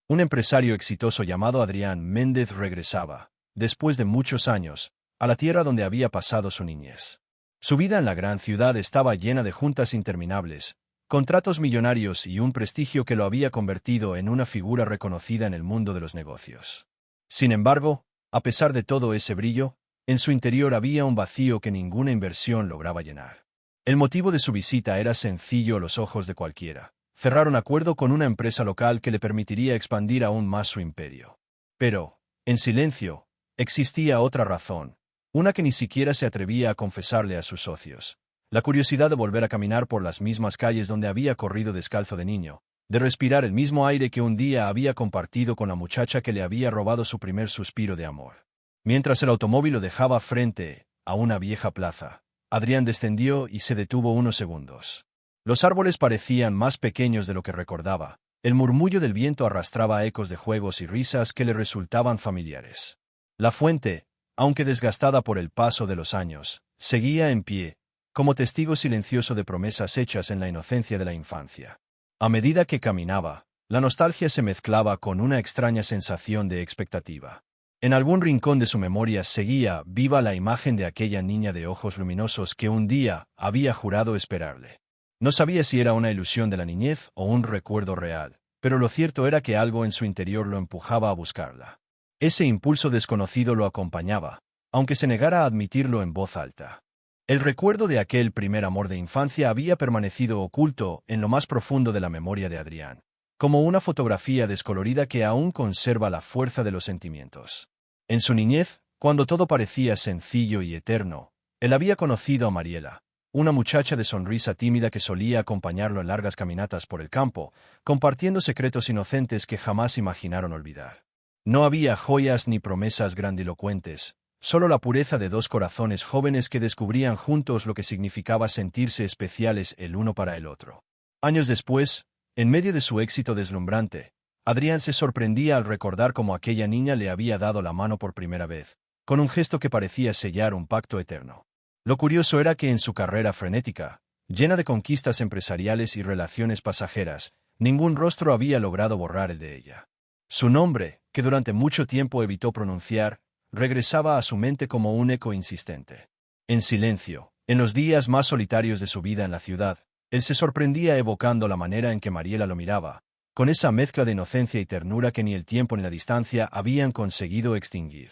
Un empresario exitoso llamado Adrián Méndez regresaba, después de muchos años, a la tierra donde había pasado su niñez. Su vida en la gran ciudad estaba llena de juntas interminables, contratos millonarios y un prestigio que lo había convertido en una figura reconocida en el mundo de los negocios. Sin embargo, a pesar de todo ese brillo, en su interior había un vacío que ninguna inversión lograba llenar. El motivo de su visita era sencillo a los ojos de cualquiera: cerrar un acuerdo con una empresa local que le permitiría expandir aún más su imperio. Pero, en silencio, existía otra razón, una que ni siquiera se atrevía a confesarle a sus socios: la curiosidad de volver a caminar por las mismas calles donde había corrido descalzo de niño, de respirar el mismo aire que un día había compartido con la muchacha que le había robado su primer suspiro de amor. Mientras el automóvil lo dejaba frente a una vieja plaza, Adrián descendió y se detuvo unos segundos. Los árboles parecían más pequeños de lo que recordaba. El murmullo del viento arrastraba ecos de juegos y risas que le resultaban familiares. La fuente, aunque desgastada por el paso de los años, seguía en pie, como testigo silencioso de promesas hechas en la inocencia de la infancia. A medida que caminaba, la nostalgia se mezclaba con una extraña sensación de expectativa. En algún rincón de su memoria seguía viva la imagen de aquella niña de ojos luminosos que un día había jurado esperarle. No sabía si era una ilusión de la niñez o un recuerdo real, pero lo cierto era que algo en su interior lo empujaba a buscarla. Ese impulso desconocido lo acompañaba, aunque se negara a admitirlo en voz alta. El recuerdo de aquel primer amor de infancia había permanecido oculto en lo más profundo de la memoria de Adrián, como una fotografía descolorida que aún conserva la fuerza de los sentimientos. En su niñez, cuando todo parecía sencillo y eterno, él había conocido a Mariela, una muchacha de sonrisa tímida que solía acompañarlo en largas caminatas por el campo, compartiendo secretos inocentes que jamás imaginaron olvidar. No había joyas ni promesas grandilocuentes, solo la pureza de dos corazones jóvenes que descubrían juntos lo que significaba sentirse especiales el uno para el otro. Años después, en medio de su éxito deslumbrante, Adrián se sorprendía al recordar cómo aquella niña le había dado la mano por primera vez, con un gesto que parecía sellar un pacto eterno. Lo curioso era que en su carrera frenética, llena de conquistas empresariales y relaciones pasajeras, ningún rostro había logrado borrar el de ella. Su nombre, que durante mucho tiempo evitó pronunciar, regresaba a su mente como un eco insistente. En silencio, en los días más solitarios de su vida en la ciudad, él se sorprendía evocando la manera en que Mariela lo miraba, con esa mezcla de inocencia y ternura que ni el tiempo ni la distancia habían conseguido extinguir.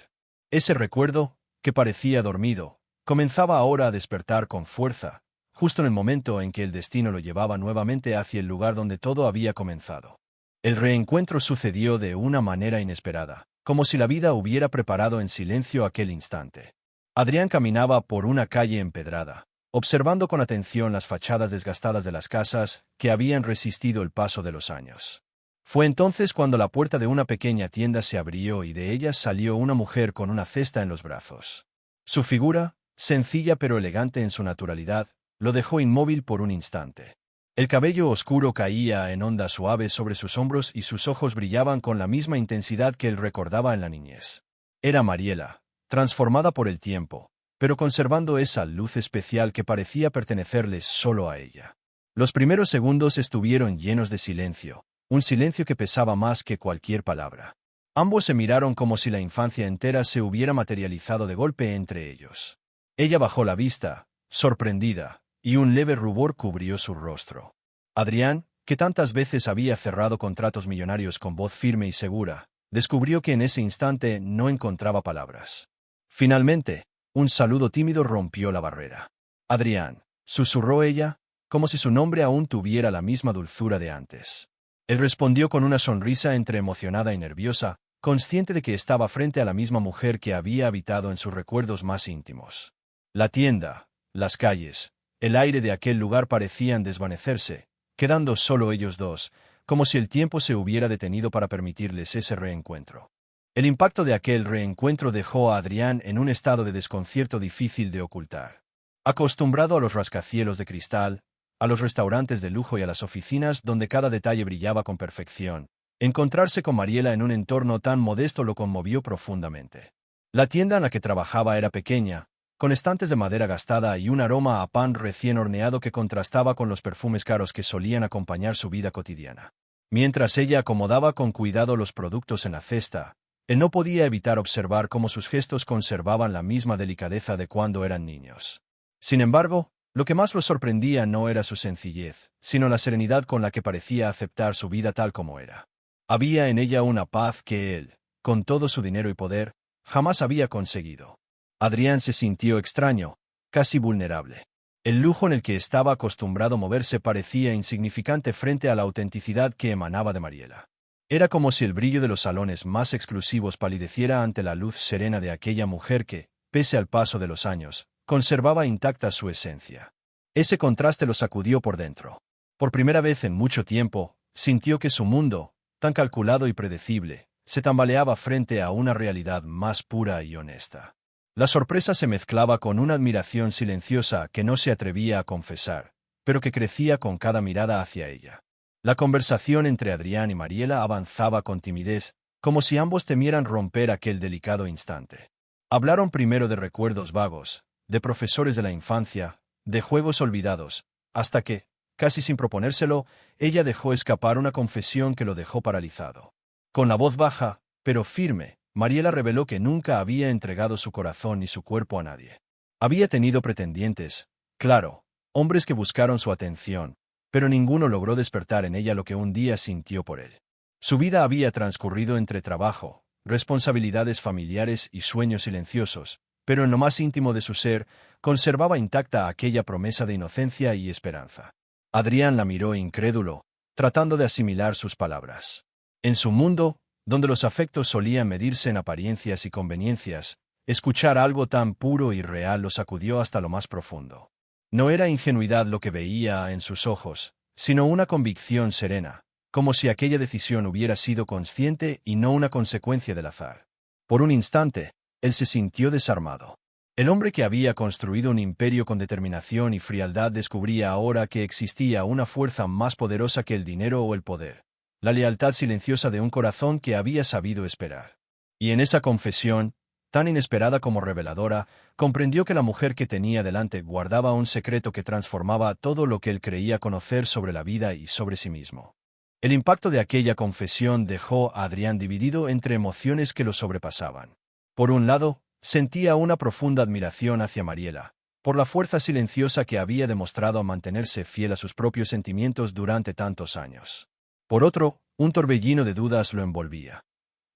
Ese recuerdo, que parecía dormido, comenzaba ahora a despertar con fuerza, justo en el momento en que el destino lo llevaba nuevamente hacia el lugar donde todo había comenzado. El reencuentro sucedió de una manera inesperada, como si la vida hubiera preparado en silencio aquel instante. Adrián caminaba por una calle empedrada, observando con atención las fachadas desgastadas de las casas que habían resistido el paso de los años. Fue entonces cuando la puerta de una pequeña tienda se abrió y de ella salió una mujer con una cesta en los brazos. Su figura, sencilla pero elegante en su naturalidad, lo dejó inmóvil por un instante. El cabello oscuro caía en ondas suaves sobre sus hombros y sus ojos brillaban con la misma intensidad que él recordaba en la niñez. Era Mariela, transformada por el tiempo, pero conservando esa luz especial que parecía pertenecerles solo a ella. Los primeros segundos estuvieron llenos de silencio, un silencio que pesaba más que cualquier palabra. Ambos se miraron como si la infancia entera se hubiera materializado de golpe entre ellos. Ella bajó la vista, sorprendida, y un leve rubor cubrió su rostro. Adrián, que tantas veces había cerrado contratos millonarios con voz firme y segura, descubrió que en ese instante no encontraba palabras. Finalmente, un saludo tímido rompió la barrera. «Adrián», susurró ella, como si su nombre aún tuviera la misma dulzura de antes. Él respondió con una sonrisa entre emocionada y nerviosa, consciente de que estaba frente a la misma mujer que había habitado en sus recuerdos más íntimos. La tienda, las calles, el aire de aquel lugar parecían desvanecerse, quedando solo ellos dos, como si el tiempo se hubiera detenido para permitirles ese reencuentro. El impacto de aquel reencuentro dejó a Adrián en un estado de desconcierto difícil de ocultar. Acostumbrado a los rascacielos de cristal, a los restaurantes de lujo y a las oficinas donde cada detalle brillaba con perfección, encontrarse con Mariela en un entorno tan modesto lo conmovió profundamente. La tienda en la que trabajaba era pequeña, con estantes de madera gastada y un aroma a pan recién horneado que contrastaba con los perfumes caros que solían acompañar su vida cotidiana. Mientras ella acomodaba con cuidado los productos en la cesta, él no podía evitar observar cómo sus gestos conservaban la misma delicadeza de cuando eran niños. Sin embargo, lo que más lo sorprendía no era su sencillez, sino la serenidad con la que parecía aceptar su vida tal como era. Había en ella una paz que él, con todo su dinero y poder, jamás había conseguido. Adrián se sintió extraño, casi vulnerable. El lujo en el que estaba acostumbrado a moverse parecía insignificante frente a la autenticidad que emanaba de Mariela. Era como si el brillo de los salones más exclusivos palideciera ante la luz serena de aquella mujer que, pese al paso de los años, conservaba intacta su esencia. Ese contraste lo sacudió por dentro. Por primera vez en mucho tiempo, sintió que su mundo, tan calculado y predecible, se tambaleaba frente a una realidad más pura y honesta. La sorpresa se mezclaba con una admiración silenciosa que no se atrevía a confesar, pero que crecía con cada mirada hacia ella. La conversación entre Adrián y Mariela avanzaba con timidez, como si ambos temieran romper aquel delicado instante. Hablaron primero de recuerdos vagos, de profesores de la infancia, de juegos olvidados, hasta que, casi sin proponérselo, ella dejó escapar una confesión que lo dejó paralizado. Con la voz baja, pero firme, Mariela reveló que nunca había entregado su corazón ni su cuerpo a nadie. Había tenido pretendientes, claro, hombres que buscaron su atención, pero ninguno logró despertar en ella lo que un día sintió por él. Su vida había transcurrido entre trabajo, responsabilidades familiares y sueños silenciosos, pero en lo más íntimo de su ser, conservaba intacta aquella promesa de inocencia y esperanza. Adrián la miró incrédulo, tratando de asimilar sus palabras. En su mundo, donde los afectos solían medirse en apariencias y conveniencias, escuchar algo tan puro y real lo sacudió hasta lo más profundo. No era ingenuidad lo que veía en sus ojos, sino una convicción serena, como si aquella decisión hubiera sido consciente y no una consecuencia del azar. Por un instante, él se sintió desarmado. El hombre que había construido un imperio con determinación y frialdad descubría ahora que existía una fuerza más poderosa que el dinero o el poder. La lealtad silenciosa de un corazón que había sabido esperar. Y en esa confesión, tan inesperada como reveladora, comprendió que la mujer que tenía delante guardaba un secreto que transformaba todo lo que él creía conocer sobre la vida y sobre sí mismo. El impacto de aquella confesión dejó a Adrián dividido entre emociones que lo sobrepasaban. Por un lado, sentía una profunda admiración hacia Mariela, por la fuerza silenciosa que había demostrado a mantenerse fiel a sus propios sentimientos durante tantos años. Por otro, un torbellino de dudas lo envolvía.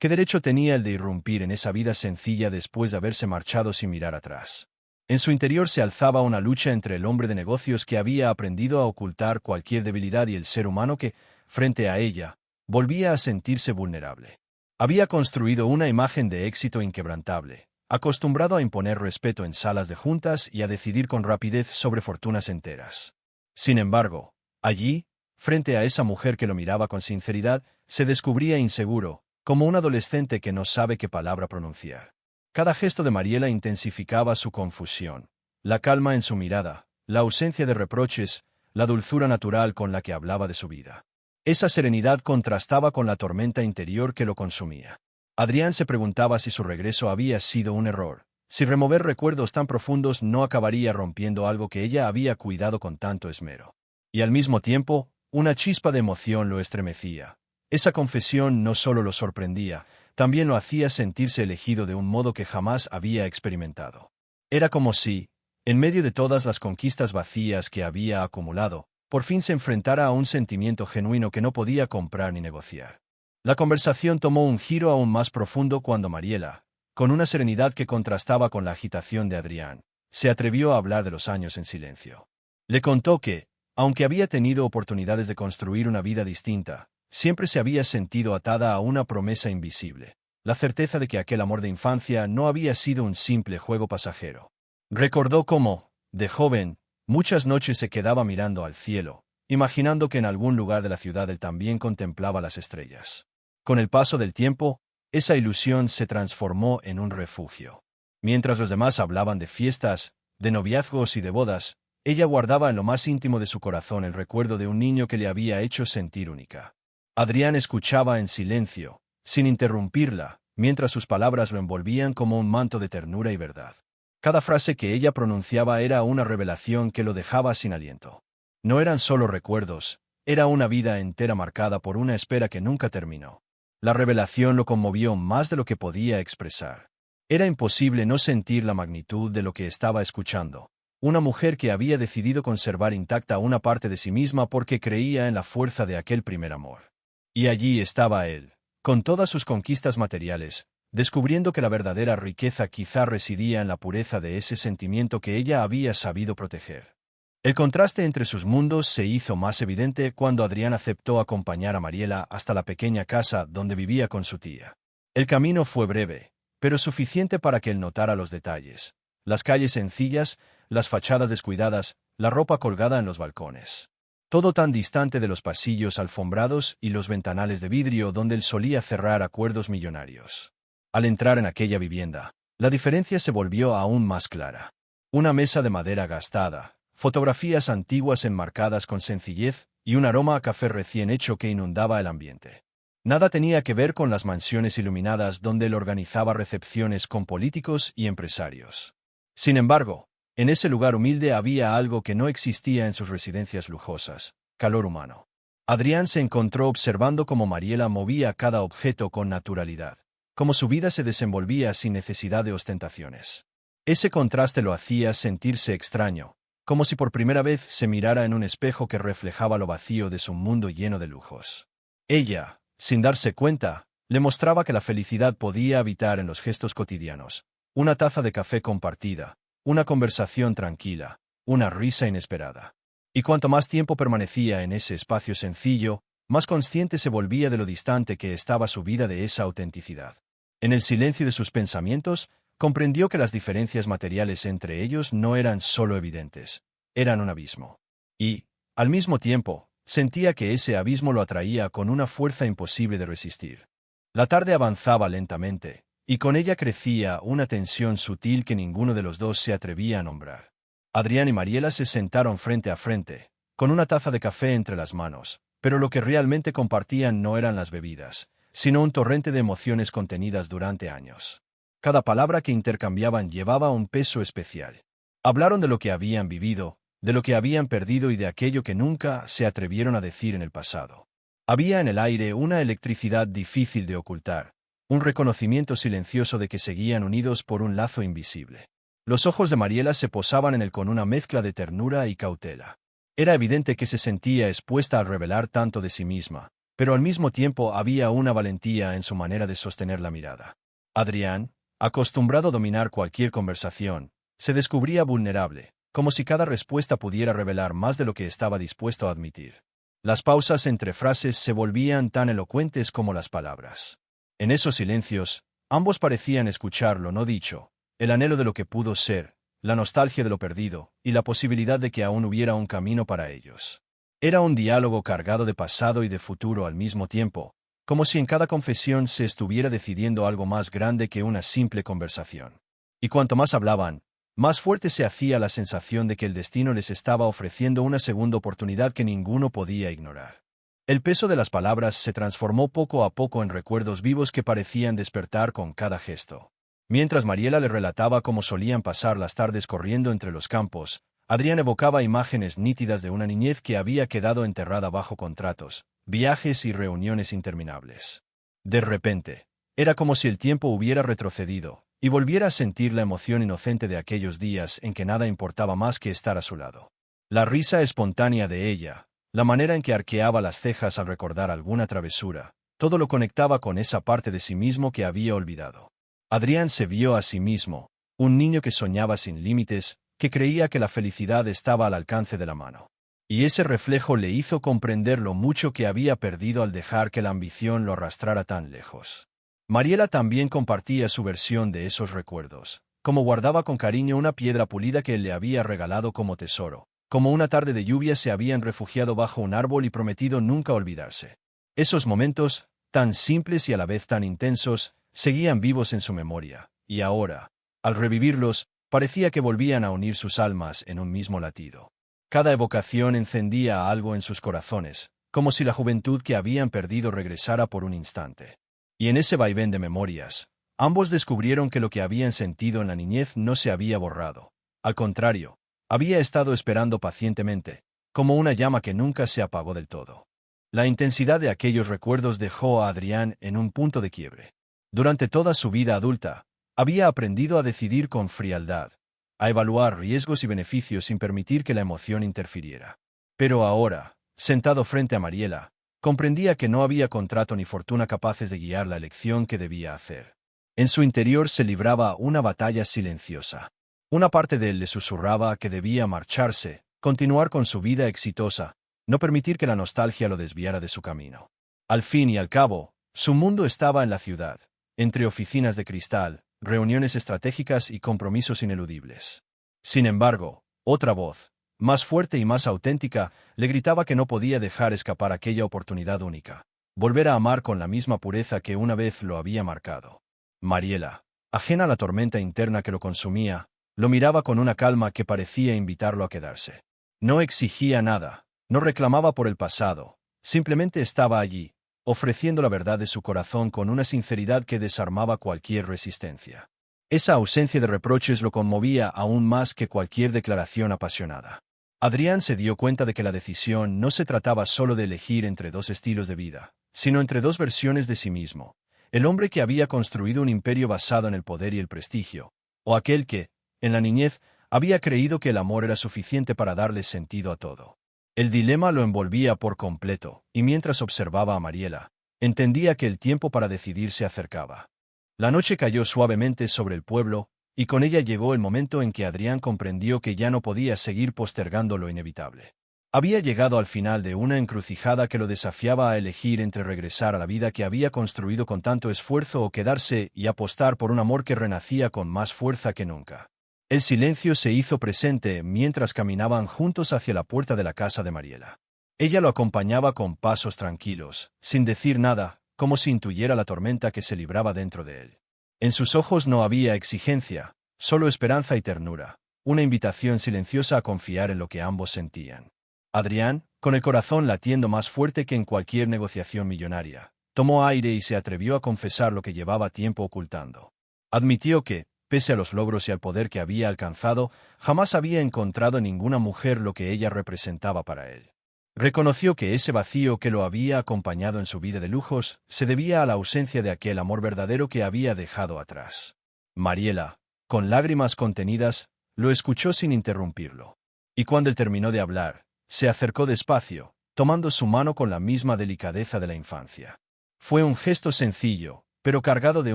¿Qué derecho tenía el de irrumpir en esa vida sencilla después de haberse marchado sin mirar atrás? En su interior se alzaba una lucha entre el hombre de negocios que había aprendido a ocultar cualquier debilidad y el ser humano que, frente a ella, volvía a sentirse vulnerable. Había construido una imagen de éxito inquebrantable, acostumbrado a imponer respeto en salas de juntas y a decidir con rapidez sobre fortunas enteras. Sin embargo, allí, frente a esa mujer que lo miraba con sinceridad, se descubría inseguro, como un adolescente que no sabe qué palabra pronunciar. Cada gesto de Mariela intensificaba su confusión. La calma en su mirada, la ausencia de reproches, la dulzura natural con la que hablaba de su vida. Esa serenidad contrastaba con la tormenta interior que lo consumía. Adrián se preguntaba si su regreso había sido un error, si remover recuerdos tan profundos no acabaría rompiendo algo que ella había cuidado con tanto esmero. Y al mismo tiempo, una chispa de emoción lo estremecía. Esa confesión no solo lo sorprendía, también lo hacía sentirse elegido de un modo que jamás había experimentado. Era como si, en medio de todas las conquistas vacías que había acumulado, por fin se enfrentara a un sentimiento genuino que no podía comprar ni negociar. La conversación tomó un giro aún más profundo cuando Mariela, con una serenidad que contrastaba con la agitación de Adrián, se atrevió a hablar de los años en silencio. Le contó que, aunque había tenido oportunidades de construir una vida distinta, siempre se había sentido atada a una promesa invisible, la certeza de que aquel amor de infancia no había sido un simple juego pasajero. Recordó cómo, de joven, muchas noches se quedaba mirando al cielo, imaginando que en algún lugar de la ciudad él también contemplaba las estrellas. Con el paso del tiempo, esa ilusión se transformó en un refugio. Mientras los demás hablaban de fiestas, de noviazgos y de bodas, ella guardaba en lo más íntimo de su corazón el recuerdo de un niño que le había hecho sentir única. Adrián escuchaba en silencio, sin interrumpirla, mientras sus palabras lo envolvían como un manto de ternura y verdad. Cada frase que ella pronunciaba era una revelación que lo dejaba sin aliento. No eran solo recuerdos, Era una vida entera marcada por una espera que nunca terminó. La revelación lo conmovió más de lo que podía expresar. Era imposible no sentir la magnitud de lo que estaba escuchando. Una mujer que había decidido conservar intacta una parte de sí misma porque creía en la fuerza de aquel primer amor. Y allí estaba él, con todas sus conquistas materiales, descubriendo que la verdadera riqueza quizá residía en la pureza de ese sentimiento que ella había sabido proteger. El contraste entre sus mundos se hizo más evidente cuando Adrián aceptó acompañar a Mariela hasta la pequeña casa donde vivía con su tía. El camino fue breve, pero suficiente para que él notara los detalles: las calles sencillas, las fachadas descuidadas, la ropa colgada en los balcones. Todo tan distante de los pasillos alfombrados y los ventanales de vidrio donde él solía cerrar acuerdos millonarios. Al entrar en aquella vivienda, la diferencia se volvió aún más clara. Una mesa de madera gastada, fotografías antiguas enmarcadas con sencillez y un aroma a café recién hecho que inundaba el ambiente. Nada tenía que ver con las mansiones iluminadas donde él organizaba recepciones con políticos y empresarios. Sin embargo, en ese lugar humilde había algo que no existía en sus residencias lujosas: calor humano. Adrián se encontró observando cómo Mariela movía cada objeto con naturalidad, cómo su vida se desenvolvía sin necesidad de ostentaciones. Ese contraste lo hacía sentirse extraño, como si por primera vez se mirara en un espejo que reflejaba lo vacío de su mundo lleno de lujos. Ella, sin darse cuenta, le mostraba que la felicidad podía habitar en los gestos cotidianos: una taza de café compartida, una conversación tranquila, una risa inesperada. Y cuanto más tiempo permanecía en ese espacio sencillo, más consciente se volvía de lo distante que estaba su vida de esa autenticidad. En el silencio de sus pensamientos, comprendió que las diferencias materiales entre ellos no eran solo evidentes, eran un abismo. Y, al mismo tiempo, sentía que ese abismo lo atraía con una fuerza imposible de resistir. La tarde avanzaba lentamente, y con ella crecía una tensión sutil que ninguno de los dos se atrevía a nombrar. Adrián y Mariela se sentaron frente a frente, con una taza de café entre las manos, pero lo que realmente compartían no eran las bebidas, sino un torrente de emociones contenidas durante años. Cada palabra que intercambiaban llevaba un peso especial. Hablaron de lo que habían vivido, de lo que habían perdido y de aquello que nunca se atrevieron a decir en el pasado. Había en el aire una electricidad difícil de ocultar, un reconocimiento silencioso de que seguían unidos por un lazo invisible. Los ojos de Mariela se posaban en él con una mezcla de ternura y cautela. Era evidente que se sentía expuesta al revelar tanto de sí misma, pero al mismo tiempo había una valentía en su manera de sostener la mirada. Adrián, acostumbrado a dominar cualquier conversación, se descubría vulnerable, como si cada respuesta pudiera revelar más de lo que estaba dispuesto a admitir. Las pausas entre frases se volvían tan elocuentes como las palabras. En esos silencios, ambos parecían escuchar lo no dicho, el anhelo de lo que pudo ser, la nostalgia de lo perdido, y la posibilidad de que aún hubiera un camino para ellos. Era un diálogo cargado de pasado y de futuro al mismo tiempo, como si en cada confesión se estuviera decidiendo algo más grande que una simple conversación. Y cuanto más hablaban, más fuerte se hacía la sensación de que el destino les estaba ofreciendo una segunda oportunidad que ninguno podía ignorar. El peso de las palabras se transformó poco a poco en recuerdos vivos que parecían despertar con cada gesto. Mientras Mariela le relataba cómo solían pasar las tardes corriendo entre los campos, Adrián evocaba imágenes nítidas de una niñez que había quedado enterrada bajo contratos, viajes y reuniones interminables. De repente, era como si el tiempo hubiera retrocedido, y volviera a sentir la emoción inocente de aquellos días en que nada importaba más que estar a su lado. La risa espontánea de ella, la manera en que arqueaba las cejas al recordar alguna travesura, todo lo conectaba con esa parte de sí mismo que había olvidado. Adrián se vio a sí mismo, un niño que soñaba sin límites, que creía que la felicidad estaba al alcance de la mano. Y ese reflejo le hizo comprender lo mucho que había perdido al dejar que la ambición lo arrastrara tan lejos. Mariela también compartía su versión de esos recuerdos, como guardaba con cariño una piedra pulida que él le había regalado como tesoro, como una tarde de lluvia se habían refugiado bajo un árbol y prometido nunca olvidarse. Esos momentos, tan simples y a la vez tan intensos, seguían vivos en su memoria, y ahora, al revivirlos, parecía que volvían a unir sus almas en un mismo latido. Cada evocación encendía algo en sus corazones, como si la juventud que habían perdido regresara por un instante. Y en ese vaivén de memorias, ambos descubrieron que lo que habían sentido en la niñez no se había borrado. Al contrario, había estado esperando pacientemente, como una llama que nunca se apagó del todo. La intensidad de aquellos recuerdos dejó a Adrián en un punto de quiebre. Durante toda su vida adulta, había aprendido a decidir con frialdad, a evaluar riesgos y beneficios sin permitir que la emoción interfiriera. Pero ahora, sentado frente a Mariela, comprendía que no había contrato ni fortuna capaces de guiar la elección que debía hacer. En su interior se libraba una batalla silenciosa. Una parte de él le susurraba que debía marcharse, continuar con su vida exitosa, no permitir que la nostalgia lo desviara de su camino. Al fin y al cabo, su mundo estaba en la ciudad, entre oficinas de cristal, reuniones estratégicas y compromisos ineludibles. Sin embargo, otra voz, más fuerte y más auténtica, le gritaba que no podía dejar escapar aquella oportunidad única, volver a amar con la misma pureza que una vez lo había marcado. Mariela, ajena a la tormenta interna que lo consumía, lo miraba con una calma que parecía invitarlo a quedarse. No exigía nada, no reclamaba por el pasado, simplemente estaba allí, ofreciendo la verdad de su corazón con una sinceridad que desarmaba cualquier resistencia. Esa ausencia de reproches lo conmovía aún más que cualquier declaración apasionada. Adrián se dio cuenta de que la decisión no se trataba solo de elegir entre dos estilos de vida, sino entre dos versiones de sí mismo: el hombre que había construido un imperio basado en el poder y el prestigio, o aquel que, en la niñez, había creído que el amor era suficiente para darle sentido a todo. El dilema lo envolvía por completo, y mientras observaba a Mariela, entendía que el tiempo para decidir se acercaba. La noche cayó suavemente sobre el pueblo, y con ella llegó el momento en que Adrián comprendió que ya no podía seguir postergando lo inevitable. Había llegado al final de una encrucijada que lo desafiaba a elegir entre regresar a la vida que había construido con tanto esfuerzo o quedarse y apostar por un amor que renacía con más fuerza que nunca. El silencio se hizo presente mientras caminaban juntos hacia la puerta de la casa de Mariela. Ella lo acompañaba con pasos tranquilos, sin decir nada, como si intuyera la tormenta que se libraba dentro de él. En sus ojos no había exigencia, solo esperanza y ternura, una invitación silenciosa a confiar en lo que ambos sentían. Adrián, con el corazón latiendo más fuerte que en cualquier negociación millonaria, tomó aire y se atrevió a confesar lo que llevaba tiempo ocultando. Admitió que, pese a los logros y al poder que había alcanzado, jamás había encontrado en ninguna mujer lo que ella representaba para él. Reconoció que ese vacío que lo había acompañado en su vida de lujos se debía a la ausencia de aquel amor verdadero que había dejado atrás. Mariela, con lágrimas contenidas, lo escuchó sin interrumpirlo. Y cuando él terminó de hablar, se acercó despacio, tomando su mano con la misma delicadeza de la infancia. Fue un gesto sencillo, pero cargado de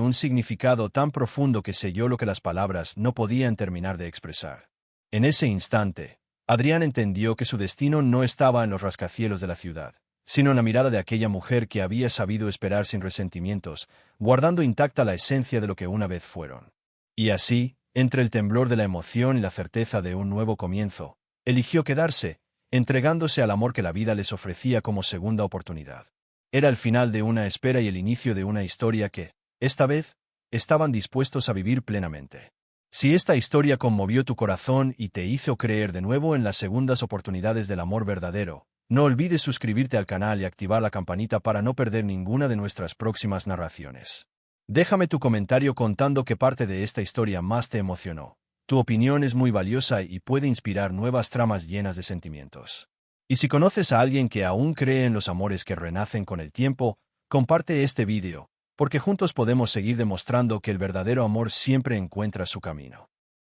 un significado tan profundo que selló lo que las palabras no podían terminar de expresar. En ese instante, Adrián entendió que su destino no estaba en los rascacielos de la ciudad, sino en la mirada de aquella mujer que había sabido esperar sin resentimientos, guardando intacta la esencia de lo que una vez fueron. Y así, entre el temblor de la emoción y la certeza de un nuevo comienzo, eligió quedarse, entregándose al amor que la vida les ofrecía como segunda oportunidad. Era el final de una espera y el inicio de una historia que, esta vez, estaban dispuestos a vivir plenamente. Si esta historia conmovió tu corazón y te hizo creer de nuevo en las segundas oportunidades del amor verdadero, no olvides suscribirte al canal y activar la campanita para no perder ninguna de nuestras próximas narraciones. Déjame tu comentario contando qué parte de esta historia más te emocionó. Tu opinión es muy valiosa y puede inspirar nuevas tramas llenas de sentimientos. Y si conoces a alguien que aún cree en los amores que renacen con el tiempo, comparte este vídeo, porque juntos podemos seguir demostrando que el verdadero amor siempre encuentra su camino.